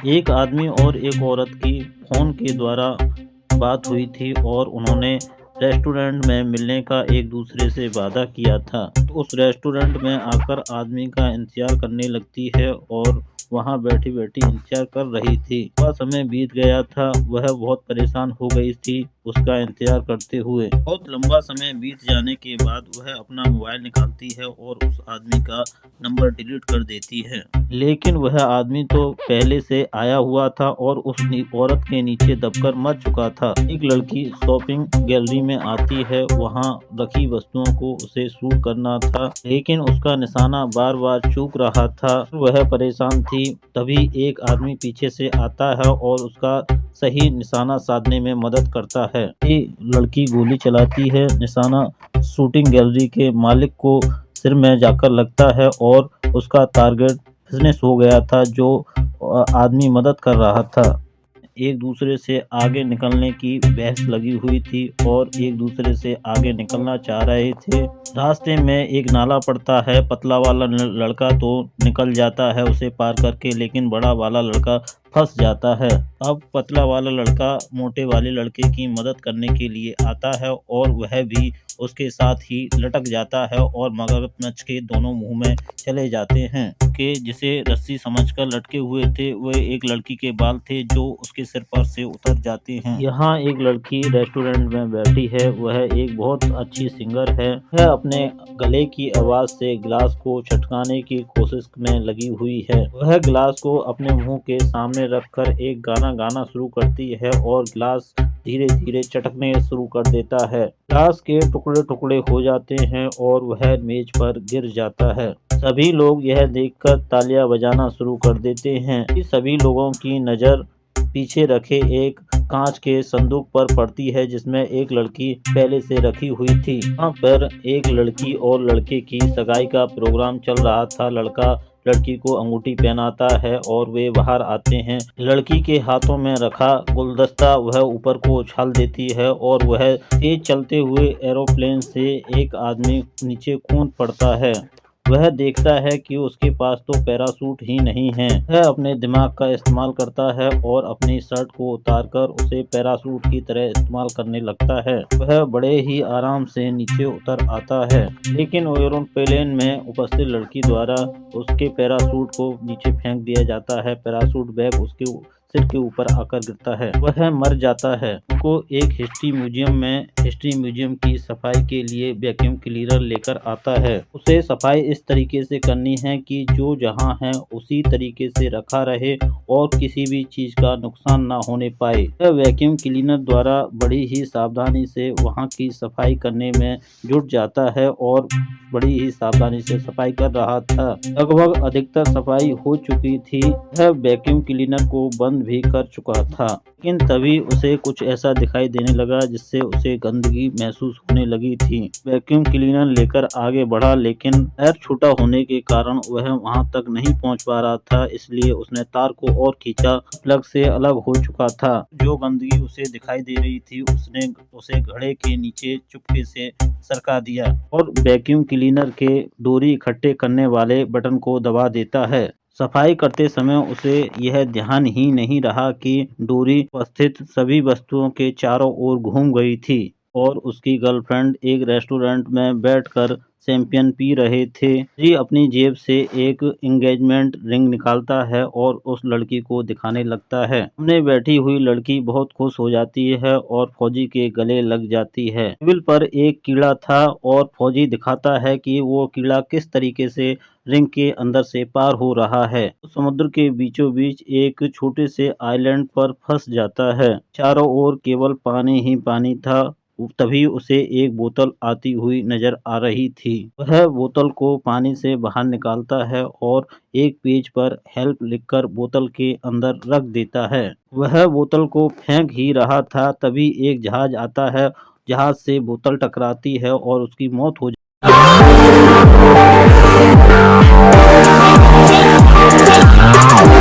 एक आदमी और एक औरत की फ़ोन के द्वारा बात हुई थी और उन्होंने रेस्टोरेंट में मिलने का एक दूसरे से वादा किया था। तो उस रेस्टोरेंट में आकर आदमी का इंतज़ार करने लगती है और वहाँ बैठी-बैठी इंतज़ार कर रही थी। वह समय बीत गया था, वह बहुत परेशान हो गई थी उसका इंतज़ार करते हुए। बहुत लंबा समय बीत जाने के बाद वह अपना मोबाइल निकालती है और उस आदमी का नंबर डिलीट कर देती है। लेकिन वह आदमी तो पहले से आया हुआ था और उस औरत के नीचे दबकर मर चुका था। एक लड़की शॉपिंग गैलरी में आती है, वहाँ रखी वस्तुओं को उसे शूट करना था, लेकिन उसका निशाना बार-बार चूक रहा था। वह परेशान थी, तभी एक आदमी पीछे से आता है और उसका सही निशाना साधने में मदद करता है। ये लड़की गोली चलाती है, निशाना शूटिंग गैलरी के मालिक को सिर में जाकर लगता है और उसका टारगेट फिनिश हो गया था जो आदमी मदद कर रहा था। एक दूसरे से आगे निकलने की बहस लगी हुई थी और एक दूसरे से आगे निकलना चाह रहे थे। रास्ते में एक नाला पड़ता है, पतला वाला लड़का तो निकल जाता है उसे पार करके, लेकिन बड़ा वाला लड़का फंस जाता है। अब पतला वाला लड़का मोटे वाले लड़के की मदद करने के लिए आता है और वह भी उसके साथ ही लटक जाता है और मगरमच्छ के दोनों मुंह में चले जाते हैं कि जिसे रस्सी समझकर लटके हुए थे वह एक लड़की के बाल थे जो उसके सिर पर से उतर जाते हैं। यहाँ एक लड़की रेस्टोरेंट में बैठी है, वह एक बहुत अच्छी सिंगर है। वह अपने गले की आवाज से गिलास को छटकाने की कोशिश में लगी हुई है। वह गिलास को अपने मुंह के सामने रखकर एक गाना गाना शुरू करती है और गिलास धीरे धीरे चटकने शुरू कर देता है। गिलास के टुकड़े टुकड़े हो जाते हैं और वह मेज पर गिर जाता है। सभी लोग यह देखकर तालियां बजाना शुरू कर देते हैं। सभी लोगों की नज़र पीछे रखे एक कांच के संदूक पर पड़ती है जिसमें एक लड़की पहले से रखी हुई थी। वहाँ पर एक लड़की और लड़के की सगाई का प्रोग्राम चल रहा था। लड़का लड़की को अंगूठी पहनाता है और वे बाहर आते हैं। लड़की के हाथों में रखा गुलदस्ता वह ऊपर को उछाल देती है और वह तेज चलते हुए एरोप्लेन से एक आदमी नीचे कूद पड़ता है। वह देखता है कि उसके पास तो पैराशूट ही नहीं है। वह अपने दिमाग का इस्तेमाल करता है और अपनी शर्ट को उतारकर उसे पैराशूट की तरह इस्तेमाल करने लगता है। वह बड़े ही आराम से नीचे उतर आता है, लेकिन एरोप्लेन में उपस्थित लड़की द्वारा उसके पैराशूट को नीचे फेंक दिया जाता है। पैराशूट बैग उसके सिर के ऊपर आकर गिरता है, वह मर जाता है। उनको एक हिस्ट्री म्यूजियम की सफाई के लिए वैक्यूम क्लीनर लेकर आता है। उसे सफाई इस तरीके से करनी है कि जो जहां है उसी तरीके से रखा रहे और किसी भी चीज का नुकसान ना होने पाए। यह वैक्यूम क्लीनर द्वारा बड़ी ही सावधानी से वहां की सफाई करने में जुट जाता है और बड़ी ही सावधानी से सफाई कर रहा था। लगभग अधिकतर सफाई हो चुकी थी। वह वैक्यूम क्लीनर को बंद भी कर चुका था, लेकिन तभी उसे कुछ ऐसा दिखाई देने लगा जिससे उसे गंदगी महसूस होने लगी थी। वैक्यूम क्लीनर लेकर आगे बढ़ा, लेकिन पैर छोटा होने के कारण वह वहां तक नहीं पहुंच पा रहा था, इसलिए उसने तार को और खींचा। प्लग से अलग हो चुका था। जो गंदगी उसे दिखाई दे रही थी उसने उसे घड़े के नीचे चुपके से सरका दिया और वैक्यूम क्लीनर के डोरी इकट्ठे करने वाले बटन को दबा देता है। सफाई करते समय उसे यह ध्यान ही नहीं रहा कि डोरी उपस्थित सभी वस्तुओं के चारों ओर घूम गई थी और उसकी गर्लफ्रेंड एक रेस्टोरेंट में बैठकर शैंपेन पी रहे थे। जी अपनी जेब से एक एंगेजमेंट रिंग निकालता है और उस लड़की को दिखाने लगता है। सामने बैठी हुई लड़की बहुत खुश हो जाती है और फौजी के गले लग जाती है। टेबल पर एक कीड़ा था और फौजी दिखाता है कि वो कीड़ा किस तरीके से रिंग के अंदर से पार हो रहा है। तो समुद्र के बीचों बीच एक छोटे से आइलैंड पर फंस जाता है। चारों ओर केवल पानी ही पानी था। तभी उसे एक बोतल आती हुई नजर आ रही थी। वह बोतल को पानी से बाहर निकालता है और एक पेज पर हेल्प लिखकर बोतल के अंदर रख देता है। वह बोतल को फेंक ही रहा था, तभी एक जहाज आता है। जहाज से बोतल टकराती है और उसकी मौत हो जाती है।